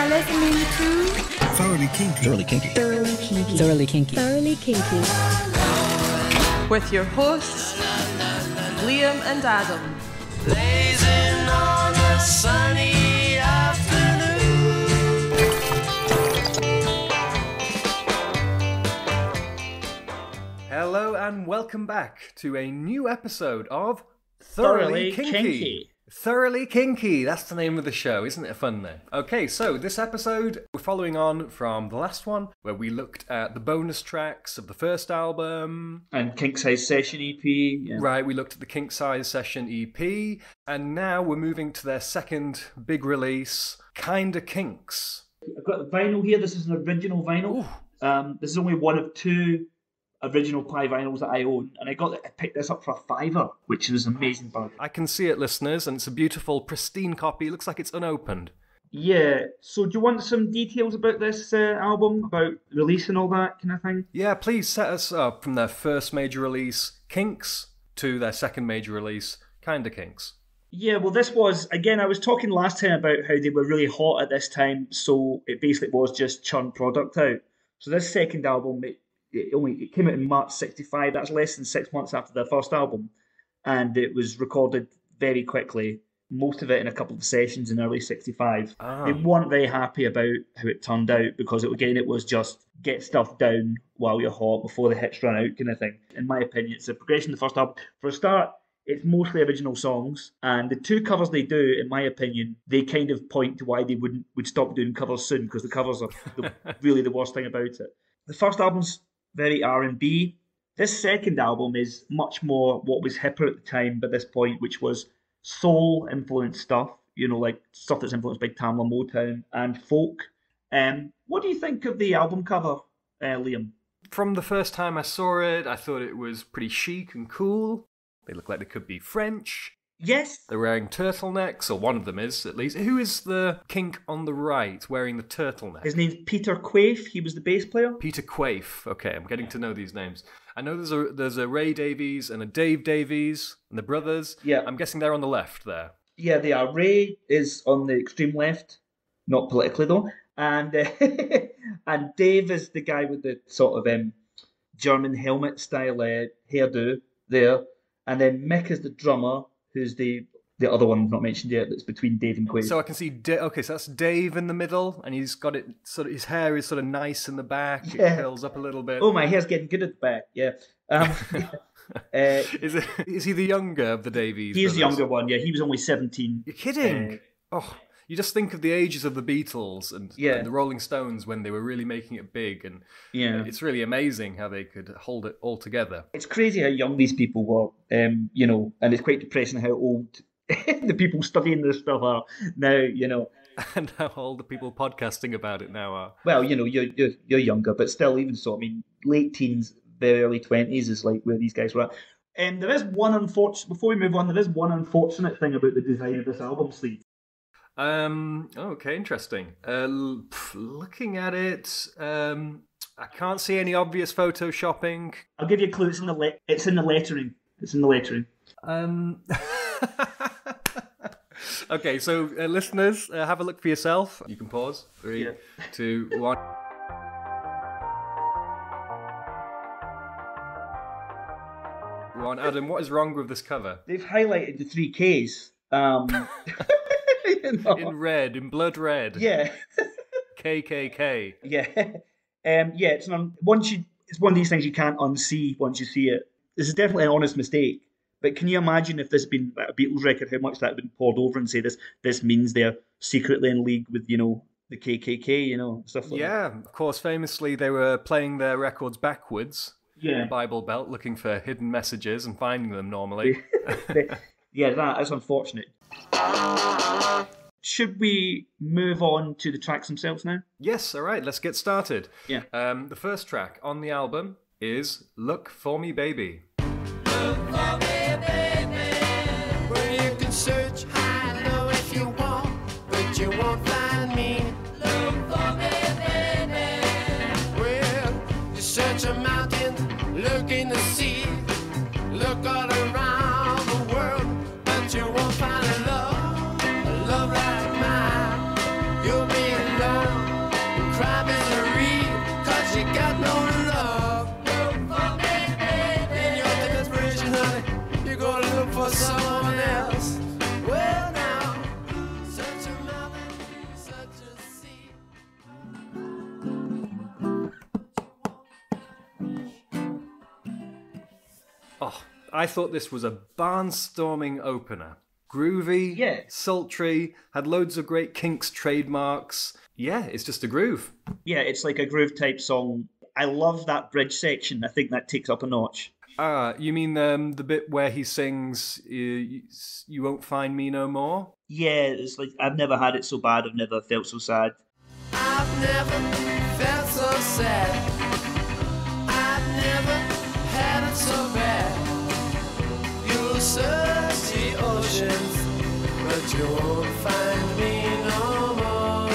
are listening to Thoroughly Kinky. Thoroughly Kinky. Thoroughly Kinky. Thoroughly Kinky. Thoroughly Kinky. With your hosts, Liam and Adam. Blazing on a sunny afternoon. Hello and welcome back to a new episode of Thoroughly Kinky. Thoroughly Kinky, that's the name of the show, isn't it a fun name? Okay, so this episode, we're following on from the last one, where we looked at the bonus tracks of the first album. And Kinks Size Session EP. Yeah. Right, we looked at the Kinks Size Session EP, and now we're moving to their second big release, Kinda Kinks. I've got the vinyl here. This is an original vinyl. This is only one of two original Pie vinyls that I own, and I picked this up for $5, which was an amazing bargain. I can see it, listeners, and it's a beautiful, pristine copy. It looks like it's unopened. Yeah, so do you want some details about this album, about release and all that kind of thing? Yeah, please set us up from their first major release, Kinks, to their second major release, Kinda Kinks. Yeah, well, this was, again, I was talking last time about how they were really hot at this time, so it basically was just churn product out. So this second album, it came out in March '65. That's less than 6 months after their first album, and it was recorded very quickly. Most of it in a couple of sessions in early '65. They weren't very happy about how it turned out because it was just get stuff down while you're hot before the hits run out kind of thing. In my opinion, it's a progression of the first album. For a start, it's mostly original songs, and the two covers they do, in my opinion, they kind of point to why they would stop doing covers soon, because the covers are really the worst thing about it. The first album's very R&B. This second album is much more what was hipper at the time by this point, which was soul-influenced stuff, like stuff that's influenced by Tamla Motown and folk. What do you think of the album cover, Liam? From the first time I saw it, I thought it was pretty chic and cool. They look like they could be French. Yes. They're wearing turtlenecks, or one of them is, at least. Who is the kink on the right wearing the turtleneck? His name's Peter Quaife. He was the bass player. Peter Quaife. Okay, I'm getting to know these names. I know there's a Ray Davies and a Dave Davies, and the brothers. Yeah. I'm guessing they're on the left there. Yeah, they are. Ray is on the extreme left, not politically though, and and Dave is the guy with the sort of German helmet style hairdo there, and then Mick is the drummer, who's the other one not mentioned yet, that's between Dave and Quaife. So I can see, so that's Dave in the middle, and he's got it, sort of, his hair is sort of nice in the back, yeah. It curls up a little bit. Oh, my hair's getting good at the back, yeah. Is he the younger of the Davies? He's the younger one, yeah, he was only 17. You're kidding? You just think of the ages of the Beatles and the Rolling Stones when they were really making it big, and it's really amazing how they could hold it all together. It's crazy how young these people were, and it's quite depressing how old the people studying this stuff are now, And how old the people podcasting about it now are. Well, you're younger, but still, even so, I mean, late teens, very early 20s is like where these guys were at. There is one before we move on, there is one unfortunate thing about the design of this album sleeve. Okay, interesting. Looking at it, I can't see any obvious photoshopping. I'll give you a clue. It's in the lettering. It's in the lettering. Okay, so listeners, have a look for yourself. You can pause. 3, 2, 1. Adam, what is wrong with this cover? They've highlighted the 3 Ks. In red, in blood red. Yeah. KKK. Yeah. It's one of these things you can't unsee once you see it. This is definitely an honest mistake. But can you imagine if this had been a Beatles record, how much that had been poured over and say this means they're secretly in league with, the KKK, stuff like that. Yeah, of course, famously they were playing their records backwards. Yeah. The Bible Belt, looking for hidden messages and finding them normally. Yeah, that's unfortunate. Should we move on to the tracks themselves now? Yes, all right, let's get started. Yeah. The first track on the album is Look For Me Baby. Look for me, baby. Where you can search high and low if you want, but you won't find me. Look for me, baby. Well, you search a mountain, look in the sea, look all around the world, but you won't find a love like mine. You'll be alone. for someone else. Well now, such a mountain, such a sea. Oh, I thought this was a barnstorming opener. Groovy, Yeah. sultry, had loads of great Kinks trademarks. Yeah, it's just a groove. Yeah, it's like a groove type song. I love that bridge section. I think that takes up a notch. You mean the bit where he sings, you won't find me no more? Yeah, it's like, I've never had it so bad, I've never felt so sad. I've never felt so sad. I've never had it so bad. You'll search the oceans, but you won't find me no more.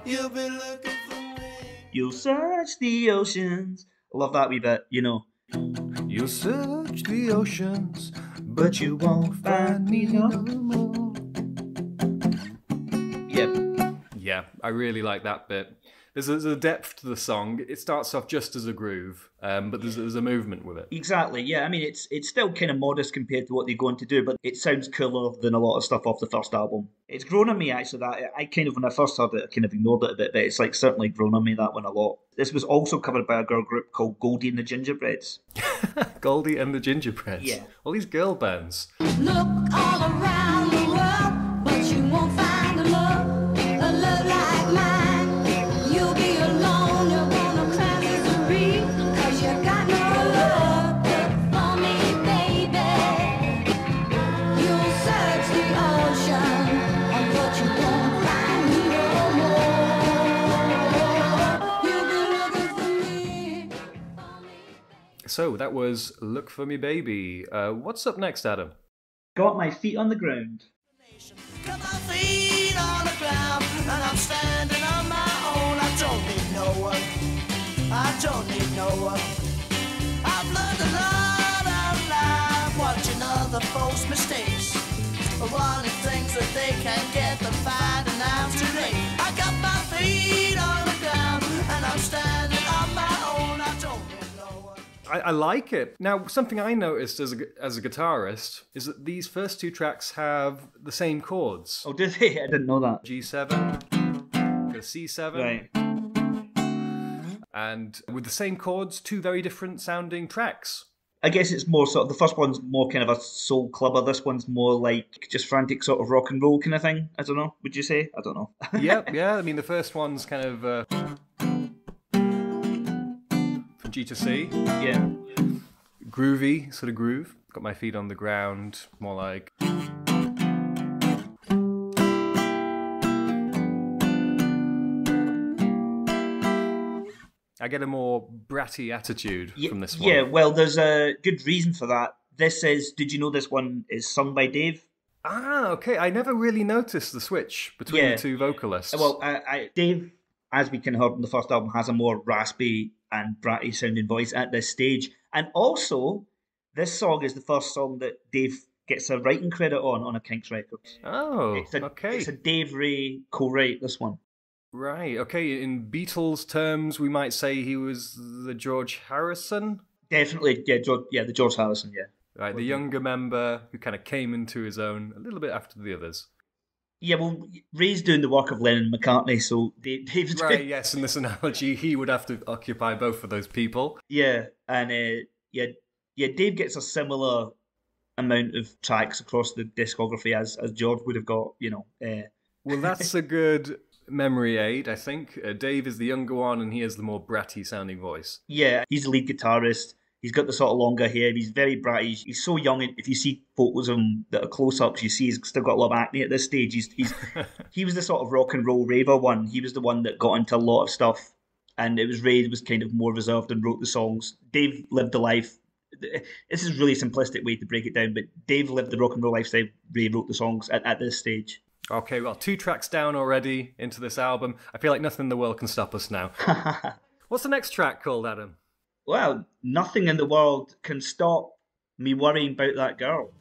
You'll be looking for me. You'll search the oceans. I love that wee bit, you know. You'll search the oceans, But you won't find me no more. Yep. Yeah, I really like that bit. There's a depth to the song. It starts off just as a groove, but there's a movement with it. Exactly, yeah. I mean, it's still kind of modest compared to what they're going to do, but it sounds cooler than a lot of stuff off the first album. It's grown on me, actually. That I kind of, when I first heard it, I kind of ignored it a bit, but it's like certainly grown on me, that one, a lot. This was also covered by a girl group called Goldie and the Gingerbreads. Goldie and the Gingerbreads. Yeah. All these girl bands. Look all around the world, but you won't find a love like mine. You'll be alone, you're gonna cry misery, 'cause you got no love for me, baby. You'll search the ocean, but you won't find me no more. You'll be looking for me. So that was Look For Me Baby. What's up next, Adam? Got my feet on the ground. Got my feet on the ground, and I'm standing on my own. I don't need no one. I don't need no one. I've learned a lot of life watching other folks' mistakes, wanting things that they can't get, but finding out too late. I got my feet on the ground, and I'm standing on my own. I don't need no one. I like it. Now, something I noticed as a guitarist is that these first two tracks have the same chords. Oh, did they? I didn't know that. G7, got a C7, Right. and with the same chords, two very different sounding tracks. I guess it's more sort of, the first one's more kind of a soul clubber. This one's more like just frantic sort of rock and roll kind of thing. I don't know. Would you say? I don't know. Yeah. I mean, the first one's kind of from G to C. Yeah. Groovy, sort of groove. Got my feet on the ground, more like. I get a more bratty attitude from this one. Yeah, well, there's a good reason for that. This is, did you know this one is sung by Dave? Ah, okay. I never really noticed the switch between Yeah. the two vocalists. Well, Dave, as we kind of heard in the first album, has a more raspy and bratty sounding voice at this stage. And also, this song is the first song that Dave gets a writing credit on a Kinks record. Oh, It's a okay. Dave Ray co-write this one. Right, okay. In Beatles terms, we might say he was the George Harrison. Definitely, the George Harrison, yeah. Right, the younger member who kind of came into his own a little bit after the others. Yeah, well, Ray's doing the work of Lennon and McCartney, so Dave's Right, yes, in this analogy, he would have to occupy both of those people. Yeah, and Dave gets a similar amount of tracks across the discography as George would have got, you know. Well, that's a good memory aid, I think. Dave is the younger one, and he has the more bratty sounding voice. Yeah, he's the lead guitarist. He's got the sort of longer hair. He's very bratty. He's so young. If you see photos of him that are close-ups, you see he's still got a lot of acne at this stage. He was the sort of rock and roll raver one. He was the one that got into a lot of stuff, and it was Ray that was kind of more reserved and wrote the songs. Dave lived the life. This is a really simplistic way to break it down, but Dave lived the rock and roll lifestyle. Ray wrote the songs at this stage. Okay, well, 2 tracks down already into this album. I feel like nothing in the world can stop us now. What's the next track called, Adam? Well, nothing in the world can stop me worrying about that girl.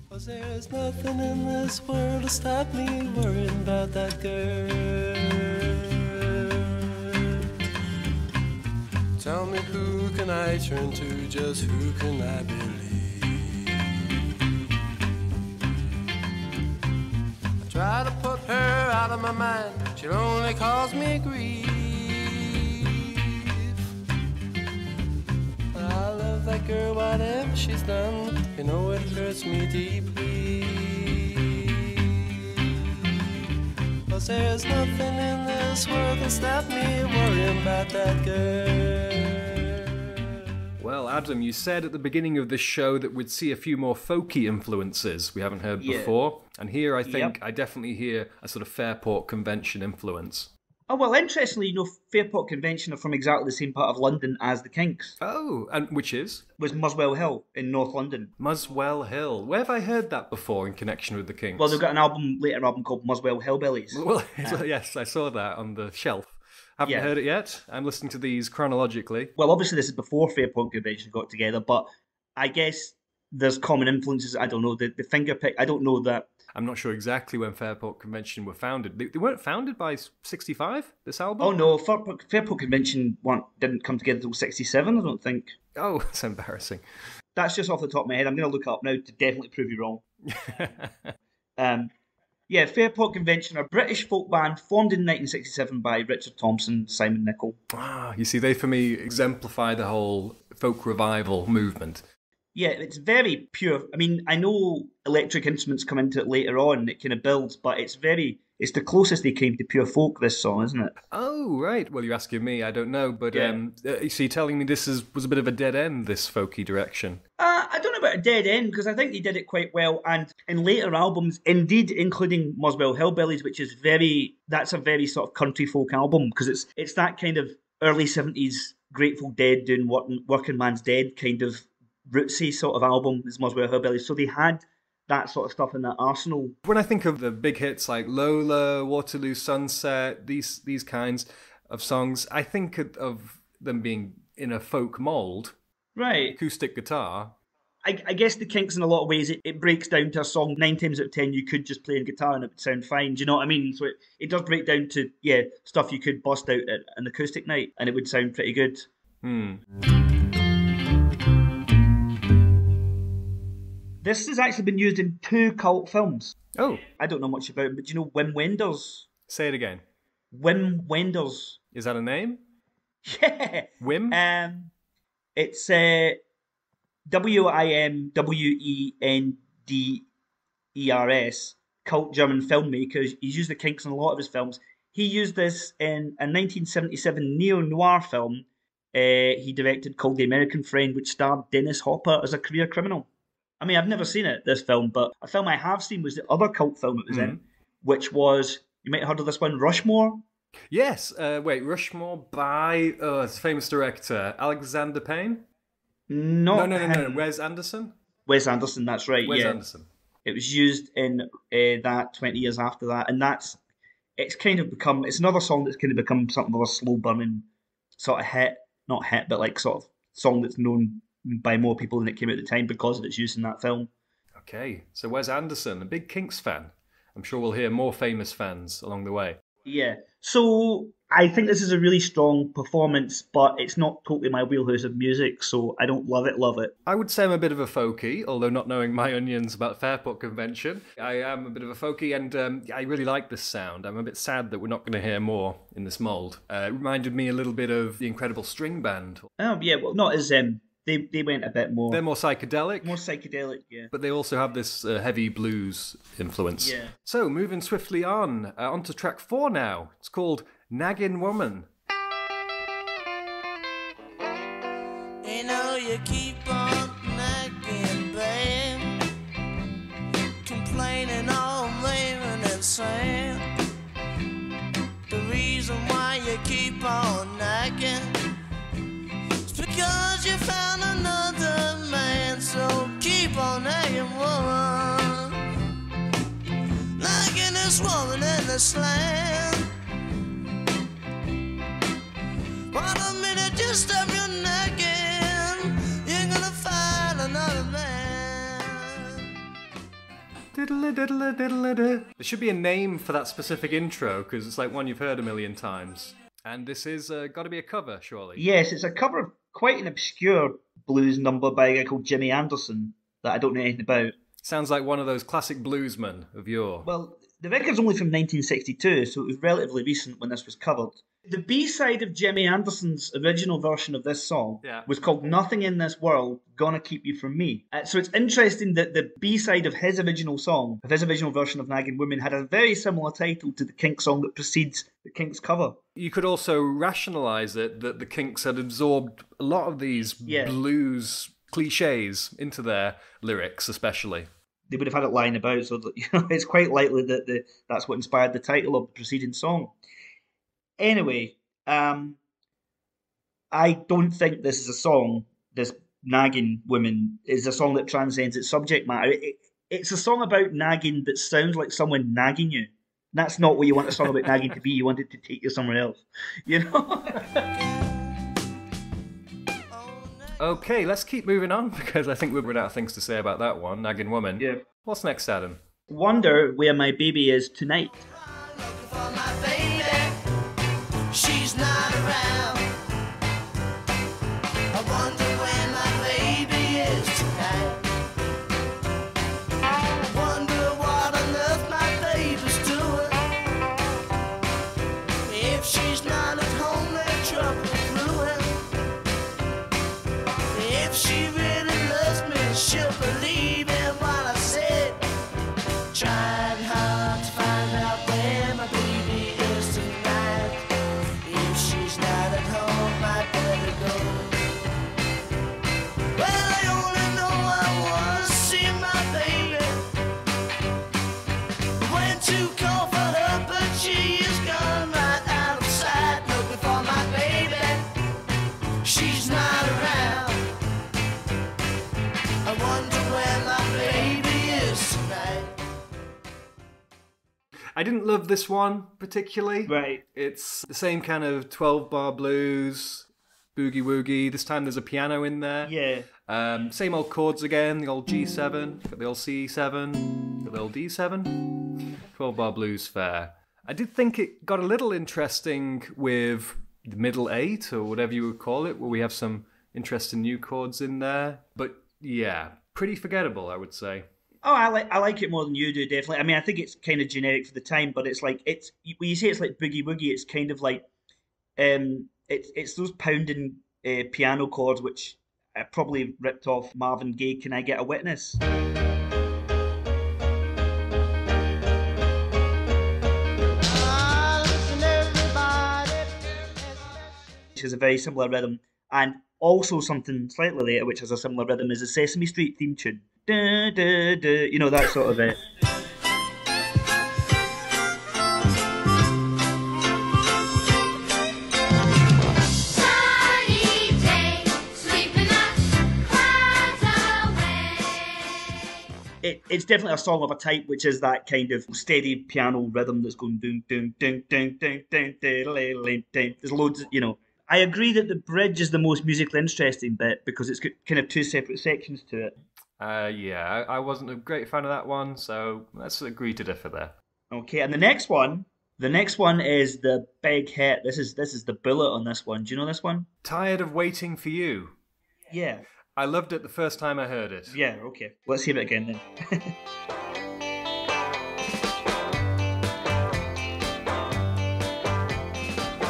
'Cause there's nothing in this world to stop me worrying about that girl. Tell me, who can I turn to? Just who can I believe? out of my mind. She'll only cause me grief. I love that girl, whatever she's done. You know it hurts me deeply. 'Cause there's nothing in this world that stop me worrying about that girl. Well, Adam, you said at the beginning of this show that we'd see a few more folky influences we haven't heard before. And here I think I definitely hear a sort of Fairport Convention influence. Oh, well, interestingly, Fairport Convention are from exactly the same part of London as the Kinks. Oh, and which is? Was Muswell Hill in North London. Muswell Hill. Where have I heard that before in connection with the Kinks? Well, they've got an later album called Muswell Hillbillies. Well, yes, I saw that on the shelf. Haven't heard it yet. I'm listening to these chronologically. Well, obviously this is before Fairport Convention got together, but I guess there's common influences. I don't know, the fingerpick, I don't know that. I'm not sure exactly when Fairport Convention were founded. They weren't founded by 65, this album? Oh no, Fairport Convention didn't come together until 67, I don't think. Oh, that's embarrassing. That's just off the top of my head. I'm going to look it up now to definitely prove you wrong. Yeah, Fairport Convention are a British folk band formed in 1967 by Richard Thompson, Simon Nicol. Ah, you see, they for me exemplify the whole folk revival movement. Yeah, it's very pure. I mean, I know electric instruments come into it later on, it kind of builds, but it's the closest they came to pure folk, this song, isn't it? Oh, right. Well, you're asking me, I don't know, but so you're telling me this was a bit of a dead end, this folky direction? I don't know about a dead end, because I think they did it quite well, and in later albums, indeed, including Muswell Hillbillies, which is that's a very sort of country folk album, because it's that kind of early 70s Grateful Dead doing Working Man's Dead kind of rootsy sort of album, is Muswell Hillbillies, so they had that sort of stuff in that arsenal. When I think of the big hits like Lola, Waterloo Sunset, these kinds of songs, I think of them being in a folk mould. Right. Acoustic guitar. I guess the Kinks, in a lot of ways, it breaks down to a song 9 times out of 10 you could just play on guitar and it would sound fine. Do you know what I mean? So it does break down to, stuff you could bust out at an acoustic night and it would sound pretty good. This has actually been used in 2 cult films. Oh. I don't know much about it, but do you know Wim Wenders? Say it again. Wim Wenders. Is that a name? Yeah. Wim? It's WIMWENDERS, cult German filmmaker. He's used the Kinks in a lot of his films. He used this in a 1977 neo-noir film he directed called The American Friend, which starred Dennis Hopper as a career criminal. I mean, I've never seen this film, but a film I have seen was the other cult film it was in, which was, you might have heard of this one, Rushmore? Yes. Rushmore by it's a famous director, Alexander Payne? No. Wes Anderson? Wes Anderson, that's right, Wes Anderson. It was used in that 20 years after that, and it's another song that's kind of become something of a slow-burning sort of hit, not hit, but like sort of song that's known by more people than it came out at the time because of its use in that film. Okay, so Wes Anderson, a big Kinks fan. I'm sure we'll hear more famous fans along the way. Yeah, so I think this is a really strong performance, but it's not totally my wheelhouse of music, so I don't love it. I would say I'm a bit of a folkie, although not knowing my onions about Fairport Convention. I am a bit of a folkie, and I really like this sound. I'm a bit sad that we're not going to hear more in this mould. It reminded me a little bit of the Incredible String Band. Oh, yeah, well, not as... They went a bit more... They're more psychedelic. More psychedelic, yeah. But they also have this heavy blues influence. Yeah. So, moving swiftly on to track 4 now. It's called Naggin Woman. You know you keep on nagging, babe, complaining all raving and saying the reason why you keep on nagging is because you found another man. So keep on nagging, woman, nagging this woman in the slam. Why don't minute just stop your nagging? You're gonna find another man. Diddle diddle diddle. There should be a name for that specific intro because it's like one you've heard a million times. And this is got to be a cover, surely. Yes, it's a cover of quite an obscure blues number by a guy called Jimmy Anderson that I don't know anything about. Sounds like one of those classic bluesmen of yore. Well, The record's only from 1962, so it was relatively recent when this was covered. The B-side of Jimmy Anderson's original version of this song was called Nothing in This World Gonna Keep You From Me. So it's interesting that the B-side of his original song, of his original version of Naggin Woman, had a very similar title to the Kinks song that precedes the Kinks cover. You could also rationalise it that the Kinks had absorbed a lot of these blues cliches into their lyrics, especially. They would have had it lying about, so that, it's quite likely that that's what inspired the title of the preceding song. Anyway, I don't think this is a song, this Naggin Woman, is a song that transcends its subject matter. It's a song about nagging that sounds like someone nagging you. That's not what you want a song about nagging to be. You want it to take you somewhere else, Okay, let's keep moving on, because I think we've run out of things to say about that one, Naggin Woman. Yeah. What's next, Adam? Wonder Where My Baby Is Tonight. Looking for my baby, she's not around. I wonder where my baby is tonight. I wonder what on earth my baby's doing. If she's not at home, there's trouble brewing. If she really loves me, she'll believe in what I said. Trying hard to find out where my baby is tonight. If she's not at home, I better go. Well, I only know I want to see my baby. Went to call for her, but she is gone right out of sight. Looking for my baby, she's not around. I wonder where my baby is tonight. I didn't love this one particularly. Right. It's the same kind of 12-bar blues, boogie woogie. This time there's a piano in there. Yeah. Same old chords again, the old G7, got the old C7, got the old D7. 12-bar blues fare. I did think it got a little interesting with the middle 8, or whatever you would call it, where we have some interesting new chords in there. But yeah, pretty forgettable, I would say. Oh, I like it more than you do, definitely. I mean, I think it's kind of generic for the time, but it's like when you say it's like boogie woogie, it's kind of like it's those pounding piano chords which probably ripped off Marvin Gaye. Can I Get a Witness? Which has a very similar rhythm, and also something slightly later which has a similar rhythm is the Sesame Street theme tune. Da, da, da, that sort of it. It's definitely a song of a type which is that kind of steady piano rhythm that's going doom doom doom doom doom doom doom. There's loads, I agree that the bridge is the most musically interesting bit because it's got kind of two separate sections to it. Yeah, I wasn't a great fan of that one, so let's agree to differ there. Okay, and the next one is the big hit. This is the bullet on this one. Do you know this one? Tired of Waiting for You. Yeah. I loved it the first time I heard it. Yeah, okay. Let's hear it again then.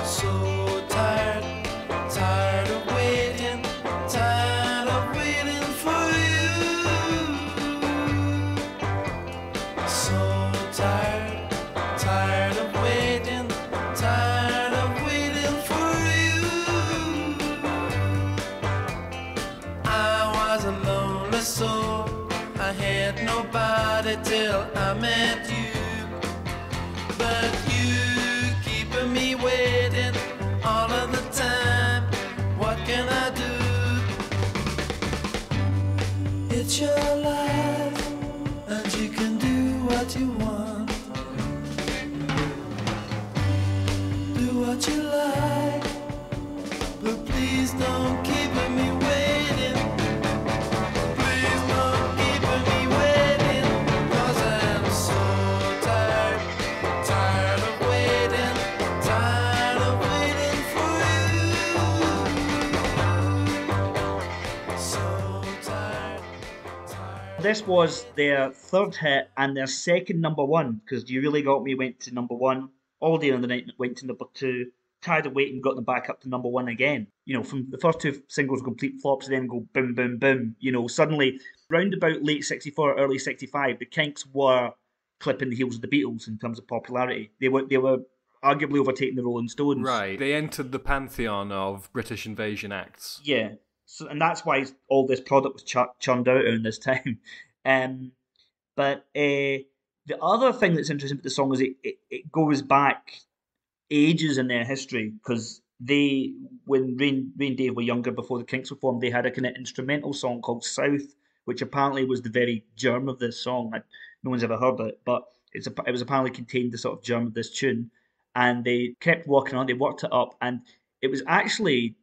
So tired of waiting for you. So tired of waiting for you. I was a lonely soul, I had nobody till I met you. But you keeping me waiting all of the time. What can I do? It's your life, and you can do what you want. Do what you like, but please don't keep me waiting. Please don't keep me waiting, 'cause I'm so tired of this was their third hit and their second number one, because You Really Got Me went to number one, All Day on the Night went to number two, Tired of Waiting got them back up to number one again. From the first two singles complete flops and then go boom, boom, boom. Suddenly, round about late 64, early 65, the Kinks were clipping the heels of the Beatles in terms of popularity. They were arguably overtaking the Rolling Stones. Right. They entered the pantheon of British invasion acts. Yeah. So, and that's why all this product was churned out around this time. But the other thing that's interesting about the song is it goes back ages in their history, because when Rain and Dave were younger, before the Kinks were formed, they had a kind of instrumental song called South, which apparently was the very germ of this song. No one's ever heard it, but it was apparently contained the sort of germ of this tune. And they kept working on it, they worked it up, and it was actually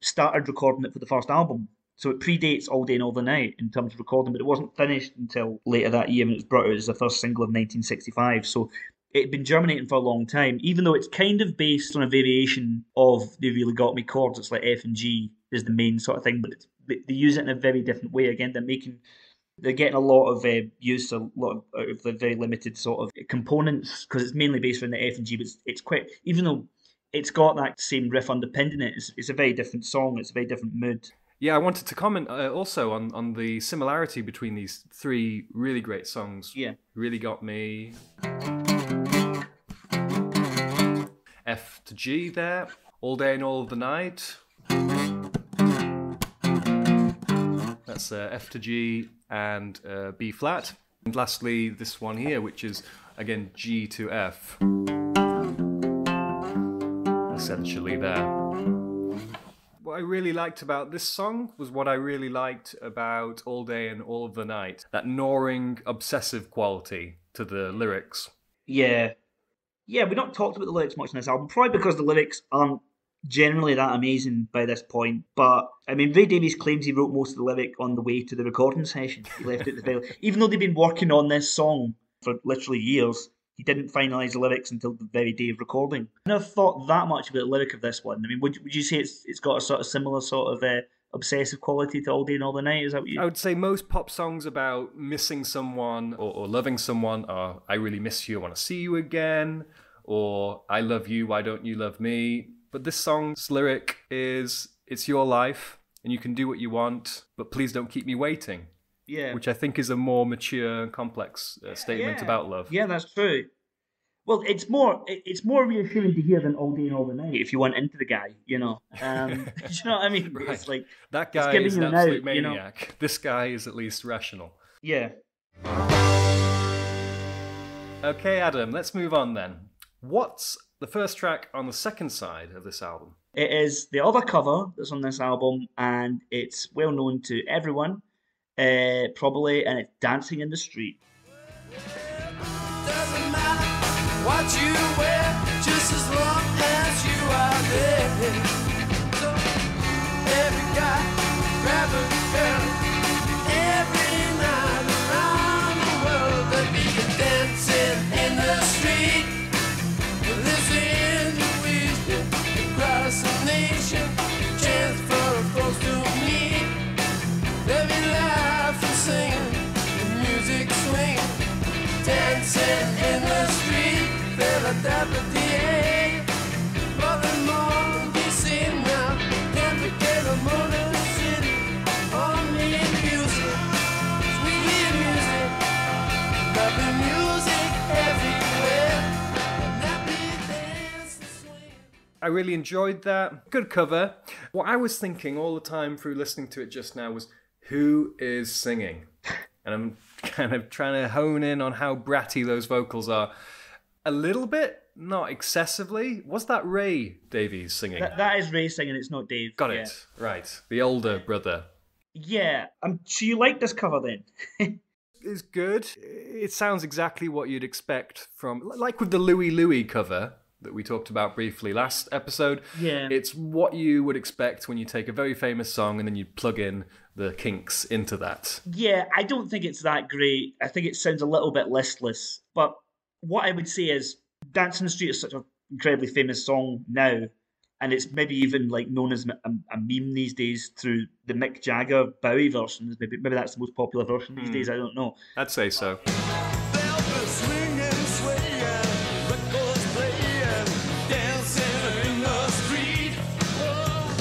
started recording it for the first album. So it predates All Day and All the Night in terms of recording, but it wasn't finished until later that year when it was brought out as the first single of 1965. So it had been germinating for a long time, even though it's kind of based on a variation of The Really Got Me chords. It's like F and G is the main sort of thing, but they use it in a very different way. Again, they're getting a lot of use, a lot out of the very limited sort of components, because it's mainly based on the F and G, but it's quite, even though it's got that same riff underpinned in it, it's a very different song, it's a very different mood. Yeah, I wanted to comment also on the similarity between these three really great songs. Yeah. Really Got Me, F to G there, All Day and All of the Night. That's F to G and B flat. And lastly, this one here, which is, again, G to F. Essentially there. What I really liked about this song was what I really liked about All Day and All of the Night. That gnawing, obsessive quality to the lyrics. Yeah. Yeah, we've not talked about the lyrics much in this album, probably because the lyrics aren't generally that amazing by this point. But, I mean, Ray Davies claims he wrote most of the lyric on the way to the recording session. He left it at the very... Even though they've been working on this song for literally years, he didn't finalise the lyrics until the very day of recording. I never thought that much about the lyric of this one. I mean, would you say it's got a sort of similar sort of obsessive quality to All Day and All the Night? Is that what you... I would say most pop songs about missing someone or loving someone are I really miss you, I want to see you again, or I love you, why don't you love me? But this song's lyric is, it's your life and you can do what you want, but please don't keep me waiting. Yeah. Which I think is a more mature and complex statement about love. Yeah, that's true. Well, it's more reassuring to hear than All Day and All the Night if you want into the guy, you know. Do you know what I mean? Right. It's like, that guy is an absolute maniac. This guy is at least rational. Yeah. Okay, Adam, let's move on then. What's the first track on the second side of this album? It is the other cover that's on this album, and it's well known to everyone, probably, and it's Dancing in the Street. Doesn't matter what you wear, just as long as you are there. So every guy, grab a girl, every night around the world, they be dancing in the street. Listen to wisdom across the nation, chance for folks to meet. They be laughing, singing, the music swinging, dancing in the street, Philadelphia. Nothing more can be seen now. Can't forget the Motor City. Only music, sweet music, loving music everywhere. And happy dance and swing. I really enjoyed that. Good cover. What I was thinking all the time through listening to it just now was, who is singing? And I'm kind of trying to hone in on how bratty those vocals are. A little bit, not excessively. Was that Ray Davies singing? That is Ray singing, it's not Dave. Got it. Right. The older brother. Yeah. So you like this cover then? It's good. It sounds exactly what you'd expect from... Like with the Louie Louie cover that we talked about briefly last episode. Yeah. It's what you would expect when you take a very famous song and then you plug in the Kinks into that. Yeah, I don't think it's that great. I think it sounds a little bit listless. But what I would say is, Dance in the Street is such an incredibly famous song now. and it's maybe even like known as a meme these days through the Mick Jagger Bowie versions. Maybe that's the most popular version these days. I don't know. I'd say so. Velvet swinging, swaying, records playing, dancing in the street. Oh,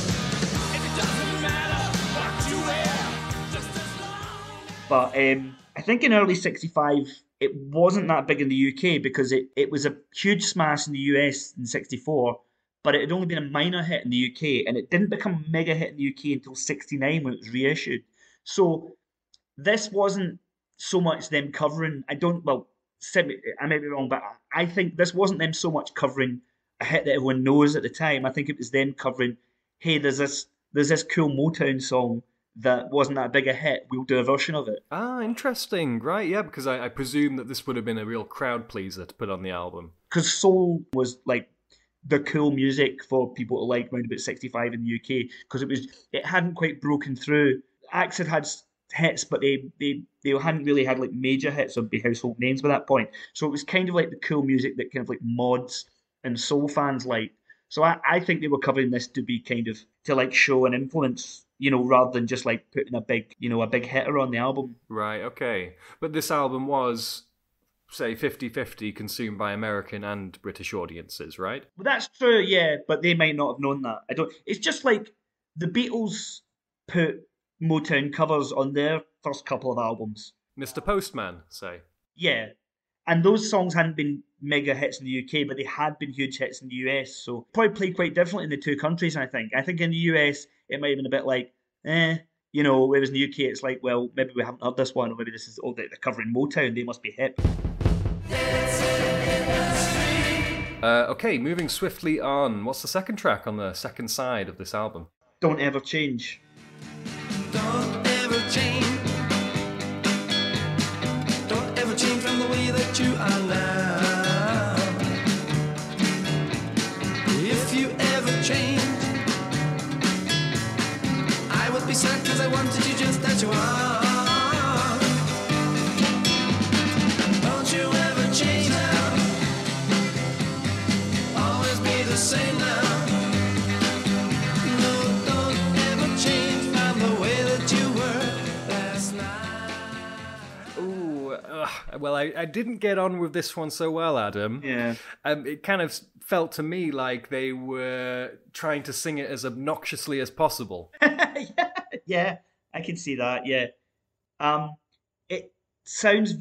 and it doesn't matter what you wear, just as long. But I think in early '65 it wasn't that big in the UK because it was a huge smash in the US in '64, but it had only been a minor hit in the UK, and it didn't become a mega hit in the UK until '69 when it was reissued. So this wasn't so much them covering. I may be wrong, but I think this wasn't them so much covering a hit that everyone knows at the time. I think it was them covering, hey, there's this cool Motown song that wasn't that big a hit. We'll do a version of it. Ah, interesting. Right, yeah, because I presume that this would have been a real crowd pleaser to put on the album. Because soul was like the cool music for people to like around about '65 in the UK, because it hadn't quite broken through. Acts had hits, but they hadn't really had like major hits or be household names by that point. So it was kind of like the cool music that kind of like mods and soul fans liked. So I think they were covering this to be kind of to like show an influence, rather than just like putting a big hitter on the album. Right, okay. But this album was, say, 50-50 consumed by American and British audiences, right? Well, that's true, yeah, but they might not have known that. It's just like the Beatles put Motown covers on their first couple of albums. Mr. Postman, say. Yeah. And those songs hadn't been mega hits in the UK, but they had been huge hits in the US. So probably played quite differently in the two countries, I think. I think in the US, it might have been a bit like, whereas in the UK, it's like, well, maybe we haven't heard this one, or maybe this is, they're covering Motown, they must be hip. Okay, moving swiftly on. What's the second track on the second side of this album? Don't Ever Change. Don't ever change. Don't ever change from the way that you are now. If you ever change, I would be sad because I wanted you just as you are. Don't you ever change now. Always be the same now. No, don't ever change from the way that you were last night. Ooh, well, I didn't get on with this one so well, Adam. Yeah. It kind of felt to me like they were trying to sing it as obnoxiously as possible. Yeah, I can see that, yeah. It sounds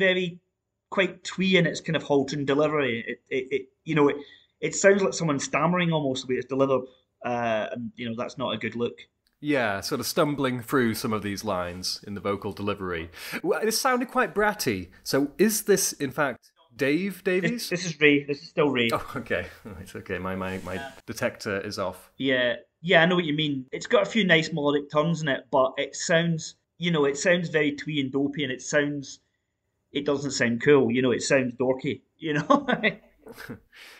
quite twee in its kind of halting delivery. It sounds like someone stammering almost the way it's delivered. And that's not a good look. Yeah, sort of stumbling through some of these lines in the vocal delivery. Well, it sounded quite bratty. So is this, in fact, Dave Davies? This is Ray. This is still Ray. Oh, okay. Right, okay. My detector is off. Yeah, I know what you mean. It's got a few nice melodic turns in it, but it sounds very twee and dopey, and it doesn't sound cool. It sounds dorky.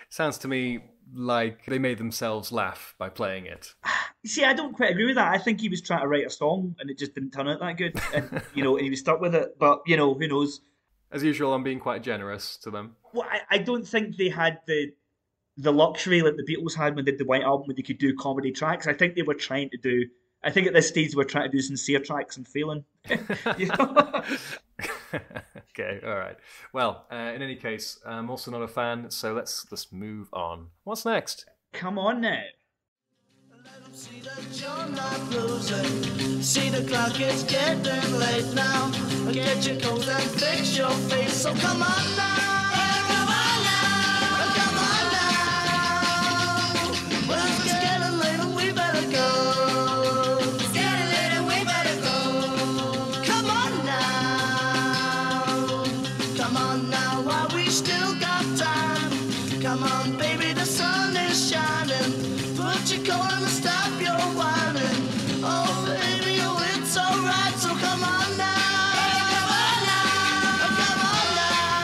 Sounds to me like they made themselves laugh by playing it. You see, I don't quite agree with that. I think he was trying to write a song, and it just didn't turn out that good, and and he was stuck with it. But who knows? As usual, I'm being quite generous to them. Well, I don't think they had the luxury like the Beatles had when they did the White Album, where they could do comedy tracks. I think they were trying to do. I think at this stage they were trying to do sincere tracks and failing. Okay, all right. Well, in any case, I'm also not a fan, so let's move on. What's next? Come on now. Let 'em see that you're not losing. See the clock is getting late now. Get your coat and fix your face. So come on now. Come on now. Come on now. Well, it's getting late and we better go. It's getting late and we better go. Come on now. Come on now while we still got time. Come on, baby, the sun is shining. Put your coat on and stop your whining. Oh, baby, oh, it's alright, so come on now. Come on now. Come on now.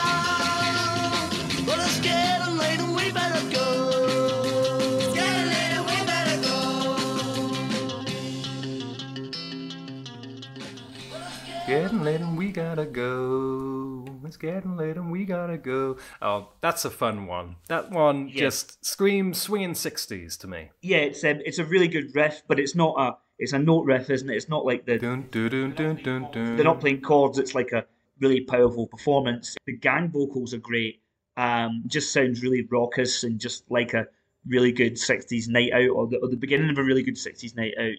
Well, it's getting late and we better go. It's getting late and we better go. Getting late and we gotta go. It's getting late and we gotta go. Oh, that's a fun one. That one just screams swinging 60s to me. Yeah, it's a really good riff, but it's a note riff, isn't it? It's not like Dun, dun, dun, dun, dun, dun. they're not playing chords. It's like a really powerful performance. The gang vocals are great. Just sounds really raucous and just like a really good 60s night out, or the beginning of a really good 60s night out.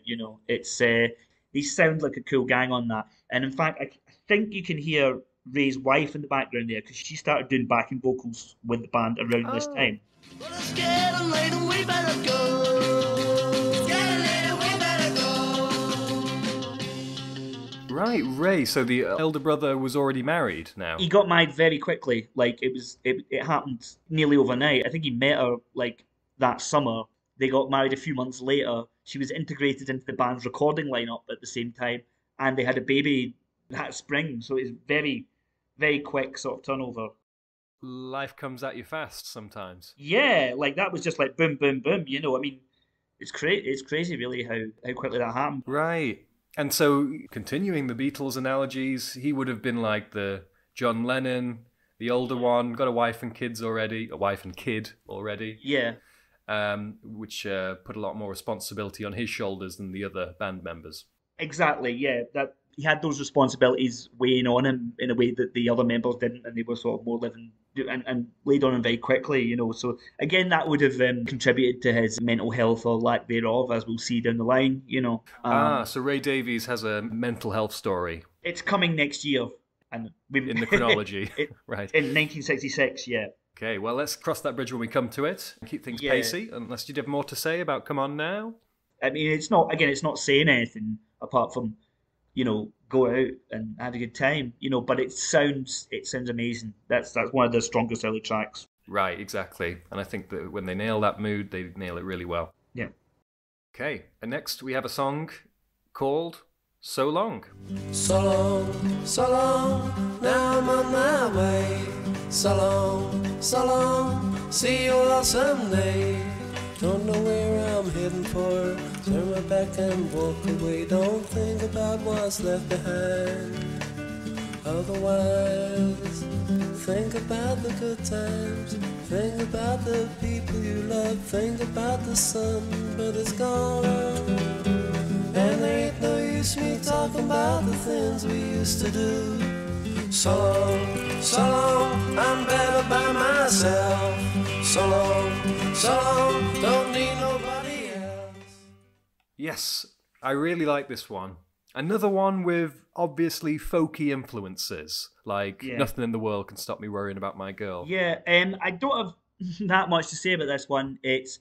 It's they sound like a cool gang on that. And in fact, I think you can hear Ray's wife in the background there, because she started doing backing vocals with the band around this time. Well, it's getting late and we better go. It's getting late and we better go. Right, Ray. So the elder brother was already married now. He got married very quickly. Like it happened nearly overnight. I think he met her like that summer. They got married a few months later. She was integrated into the band's recording lineup at the same time, and they had a baby that spring. So it's very, very quick sort of turnover. Life comes at you fast sometimes. Yeah, like that was just like boom, boom, boom. I mean, it's crazy, really, how quickly that happened. Right. And so, continuing the Beatles analogies, he would have been like the John Lennon, the older one, got a wife and kid already, Yeah. which put a lot more responsibility on his shoulders than the other band members. Exactly, yeah. That he had those responsibilities weighing on him in a way that the other members didn't, and they were sort of more living and laid on him very quickly. So again, that would have contributed to his mental health or lack thereof, as we'll see down the line. So Ray Davies has a mental health story It's coming next year, and in the chronology, right? In 1966, yeah. Okay, well, let's cross that bridge when we come to it. Keep things pacey, unless you'd have more to say about Come On Now. I mean, it's not saying anything apart from, go out and have a good time, but it sounds amazing. That's one of the strongest early tracks. Right, exactly. And I think that when they nail that mood, they nail it really well. Yeah. Okay, and next we have a song called So Long. So long, now I'm on my way. So long, see you all someday. Don't know where I'm heading for. Turn my back and walk away. Don't think about what's left behind. Otherwise, think about the good times. Think about the people you love. Think about the sun, but it's gone. And there ain't no use me talking about the things we used to do. So long, I'm better by myself. So long, don't need nobody else. Yes, I really like this one. Another one with obviously folky influences, like Nothing in the World Can Stop Me Worrying About My Girl. Yeah, I don't have that much to say about this one. It's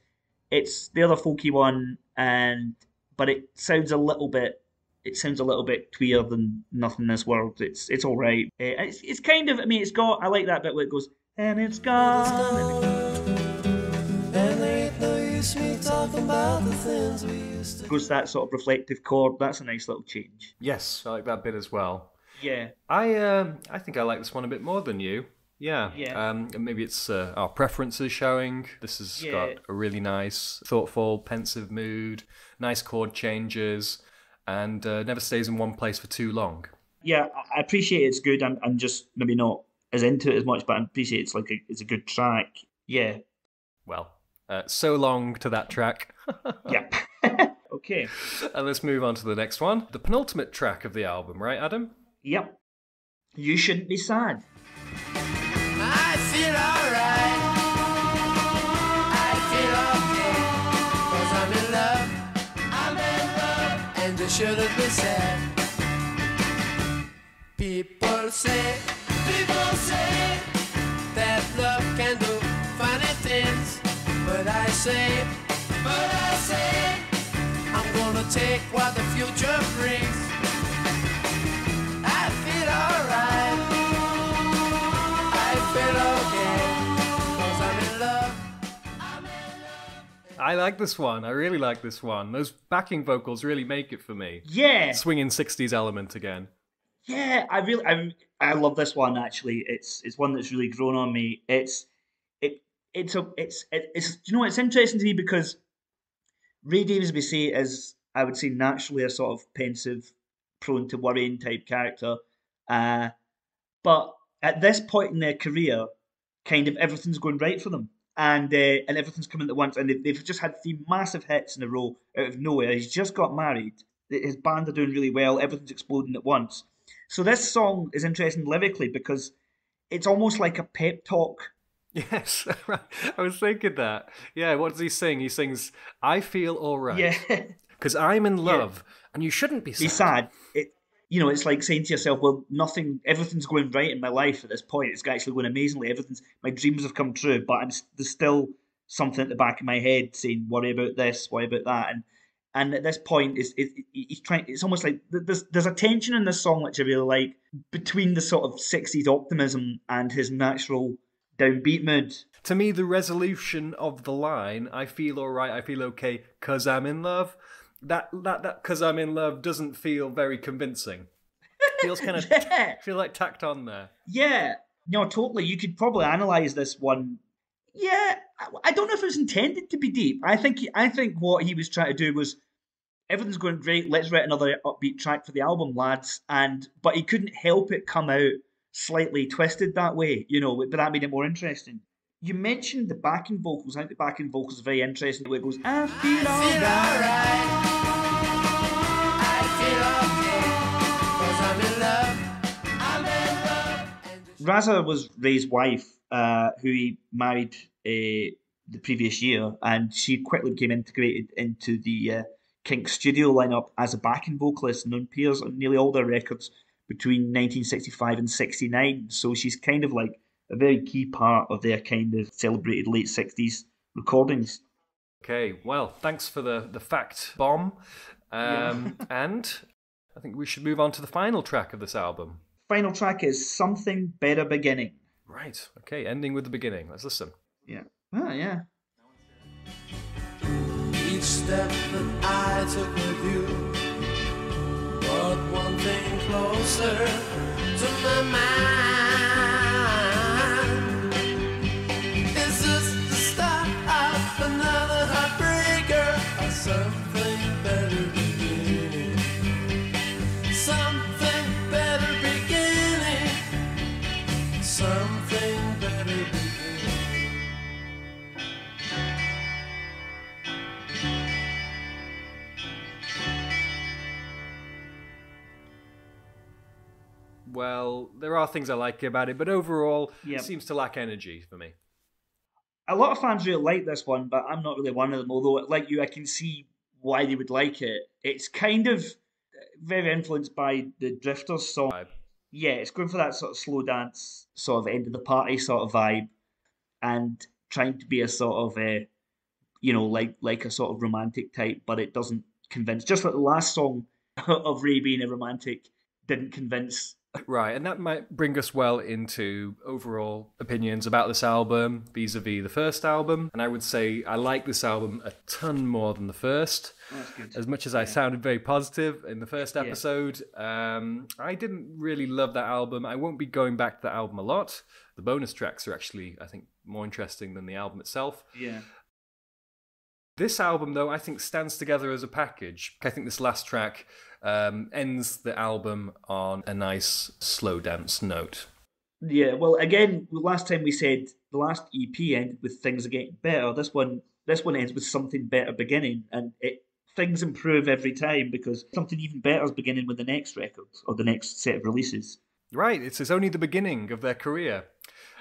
the other folky one, but it sounds a little bit tweer than Nothing in This World. It's all right. It's kind of, I mean, I like that bit where it goes, and it's gone. And there ain't no use me talking about the things we used to. Goes to that sort of reflective chord. That's a nice little change. Yes, I like that bit as well. Yeah. I think I like this one a bit more than you. Yeah. Yeah. Maybe it's our preferences showing. This has got a really nice, thoughtful, pensive mood, nice chord changes, and never stays in one place for too long. Yeah, I appreciate it's good. I'm just maybe not as into it as much, but I appreciate it's a good track. Yeah. Well, so long to that track. Yeah. Okay. And let's move on to the next one. The penultimate track of the album, right, Adam? Yep. You Shouldn't Be Sad. I feel alright. I feel okay. 'Cause I'm in love. And you shouldn't be sad. People say that love can do funny things. But I say, I'm gonna take what the future brings. I feel alright. I feel okay. 'Cause I'm in love. I like this one. I really like this one. Those backing vocals really make it for me. Yeah. Swinging 60s element again. Yeah, I love this one actually. It's one that's really grown on me. It's interesting to me because Ray Davies we say is, I would say, naturally a sort of pensive, prone to worrying type character. But at this point in their career, kind of everything's going right for them. And everything's coming at once, and they've just had 3 massive hits in a row out of nowhere. He's just got married. His band are doing really well. Everything's exploding at once. So this song is interesting lyrically because it's almost like a pep talk. Yes, right. I was thinking that. Yeah, what does he sing? He sings, "I feel all right." Yeah, Because I'm in love, and you shouldn't be sad. be sad. It's like saying to yourself, well, everything's going right in my life at this point. It's actually going amazingly. My dreams have come true, but there's still something at the back of my head saying, worry about this, worry about that. And at this point, he's trying. It's almost like there's a tension in this song which I really like between the sort of '60s optimism and his natural downbeat mood. To me, the resolution of the line, "I feel all right, I feel okay, 'cause I'm in love," that "'cause I'm in love" doesn't feel very convincing. It feels kind of Yeah. feel like tacked on there. Yeah, no, totally. You could probably analyze this one. Yeah, I don't know if it was intended to be deep. I think what he was trying to do was everything's going great. Let's write another upbeat track for the album, lads. But he couldn't help it come out slightly twisted that way, but that made it more interesting. You mentioned the backing vocals. I think the backing vocals are very interesting. The way it goes, I feel alright. Raza was Ray's wife, who he married the previous year, and she quickly became integrated into the Kinks studio lineup as a backing vocalist and appears on nearly all their records between 1965 and 69. So she's kind of like a very key part of their kind of celebrated late 60s recordings. Okay, well, thanks for the fact bomb. And I think we should move on to the final track of this album. Final track is Something Better Beginning. Right, okay, ending with the beginning. Let's listen. Yeah. Ah, yeah. Each step that I took with you brought one thing closer to my mind. Is this the start of another heartbreaker or something better beginning? Something better beginning. Something better beginning. Well, there are things I like about it, but overall, Yep. it seems to lack energy for me. A lot of fans really like this one, but I'm not really one of them. Although, like you, I can see why they would like it. It's kind of very influenced by the Drifters song. Vibe. Yeah, it's going for that sort of slow dance, sort of end of the party sort of vibe, and trying to be a sort of, like a sort of romantic type, but it doesn't convince. Just like the last song of Ray being a romantic didn't convince. Right, and that might bring us well into overall opinions about this album vis-a-vis the first album. And I would say I like this album a ton more than the first. Oh, that's good. As much as I sounded very positive in the first episode, I didn't really love that album. I won't be going back to that album a lot. The bonus tracks are actually, I think, more interesting than the album itself. Yeah. This album, though, I think stands together as a package. I think this last track ends the album on a nice slow dance note. Yeah, well, again, last time we said the last EP ended with things are getting better. This one ends with something better beginning, and things improve every time because something even better is beginning with the next record or the next set of releases. Right, it's only the beginning of their career,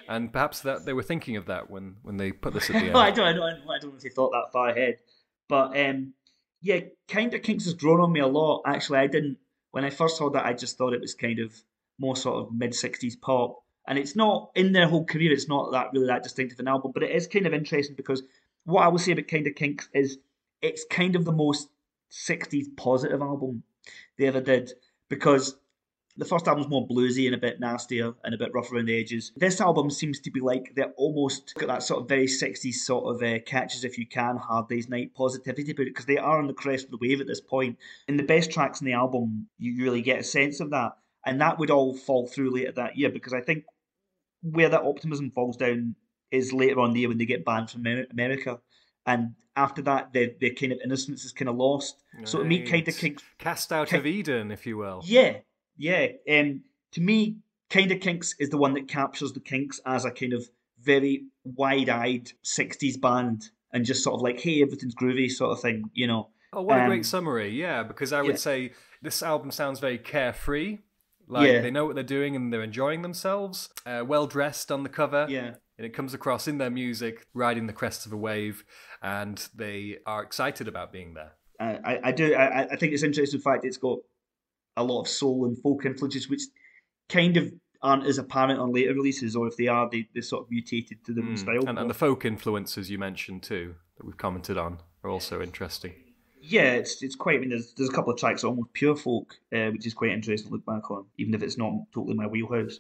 and perhaps that they were thinking of that when they put this at the end. I don't know if they thought that far ahead, but yeah, kind of Kinks has grown on me a lot. Actually, I didn't when I first heard that. I just thought it was kind of more sort of mid-60s pop. And it's not, in their whole career, it's not really that distinctive an album, but it is kind of interesting because what I will say about kind of Kinks is it's kind of the most 60s positive album they ever did, because the first album's more bluesy and a bit nastier and a bit rough around the edges. This album seems to be like they're almost got that sort of very 60s sort of catches if you can, Hard Day's Night positivity about it, because they are on the crest of the wave at this point. In the best tracks in the album, you really get a sense of that. And that would all fall through later that year, because I think where that optimism falls down is later on in the year when they get banned from America. And after that, their kind of innocence is kind of lost. So to me, kind of Kinks... Cast out of Eden, if you will. Yeah. To me, Kind of Kinks is the one that captures the Kinks as a kind of very wide-eyed 60s band and just sort of like, hey, everything's groovy sort of thing, you know. Oh, what a great summary. Yeah, because I would say this album sounds very carefree. Like they know what they're doing and they're enjoying themselves. Well dressed on the cover. Yeah. And it comes across in their music, riding the crest of a wave, and they are excited about being there. I do. I think it's interesting. In fact, it's got a lot of soul and folk influences, which kind of aren't as apparent on later releases, or if they are, they sort of mutated to their own style. And the folk influences you mentioned too, that we've commented on, are also interesting. Yeah, it's quite. I mean, there's a couple of tracks that are almost pure folk, which is quite interesting to look back on, even if it's not totally my wheelhouse.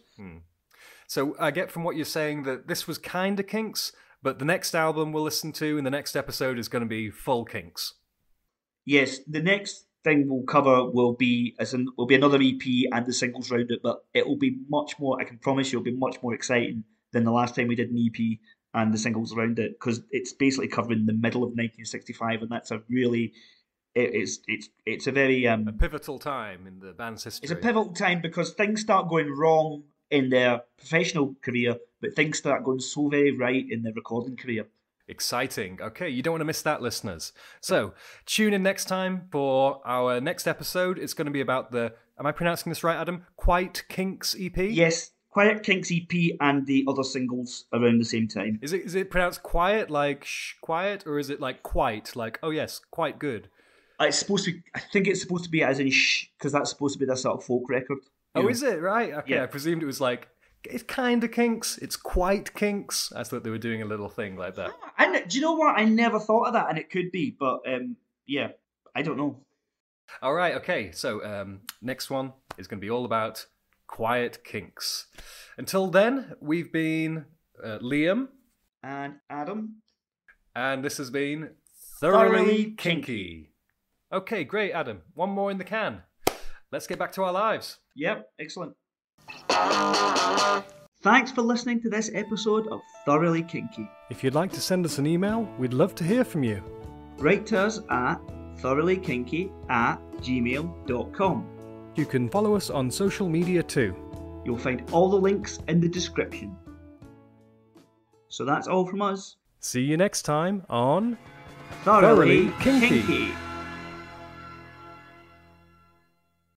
So I get from what you're saying that this was kind of Kinks, but the next album we'll listen to in the next episode is going to be full Kinks. Yes, the next thing we'll cover will be another EP and the singles round it, but it will be much more. I can promise you, it'll be much more exciting than the last time we did an EP and the singles around it, because it's basically covering the middle of 1965, and that's a really it's a very a pivotal time in the band's history. It's a pivotal time because things start going wrong in their professional career, but things start going so very right in their recording career. Exciting. Okay, you don't want to miss that, listeners. So tune in next time for our next episode. It's going to be about am I pronouncing this right, Adam? Quiet Kinks EP? Yes, Quiet Kinks EP and the other singles around the same time. Is it pronounced quiet, like quiet, or is it like quite, like, oh yes, quite good? It's supposed to be, I think it's supposed to be as in shh, because that's supposed to be their sort of folk record. Oh, is it? Right. Okay, Yeah. I presumed it was like, it's kind of Kinks, it's quite Kinks. I thought they were doing a little thing like that. And do you know what? I never thought of that, and it could be, but yeah, I don't know. All right, okay, so next one is going to be all about Quiet Kinks. Until then, we've been Liam. And Adam. And this has been Thoroughly Kinky. Okay, great, Adam. One more in the can. Let's get back to our lives. Yep, excellent. Thanks for listening to this episode of Thoroughly Kinky. If you'd like to send us an email, we'd love to hear from you. Write to us at thoroughlykinky@gmail.com. You can follow us on social media too. You'll find all the links in the description. So that's all from us. See you next time on Thoroughly Kinky. Kinky.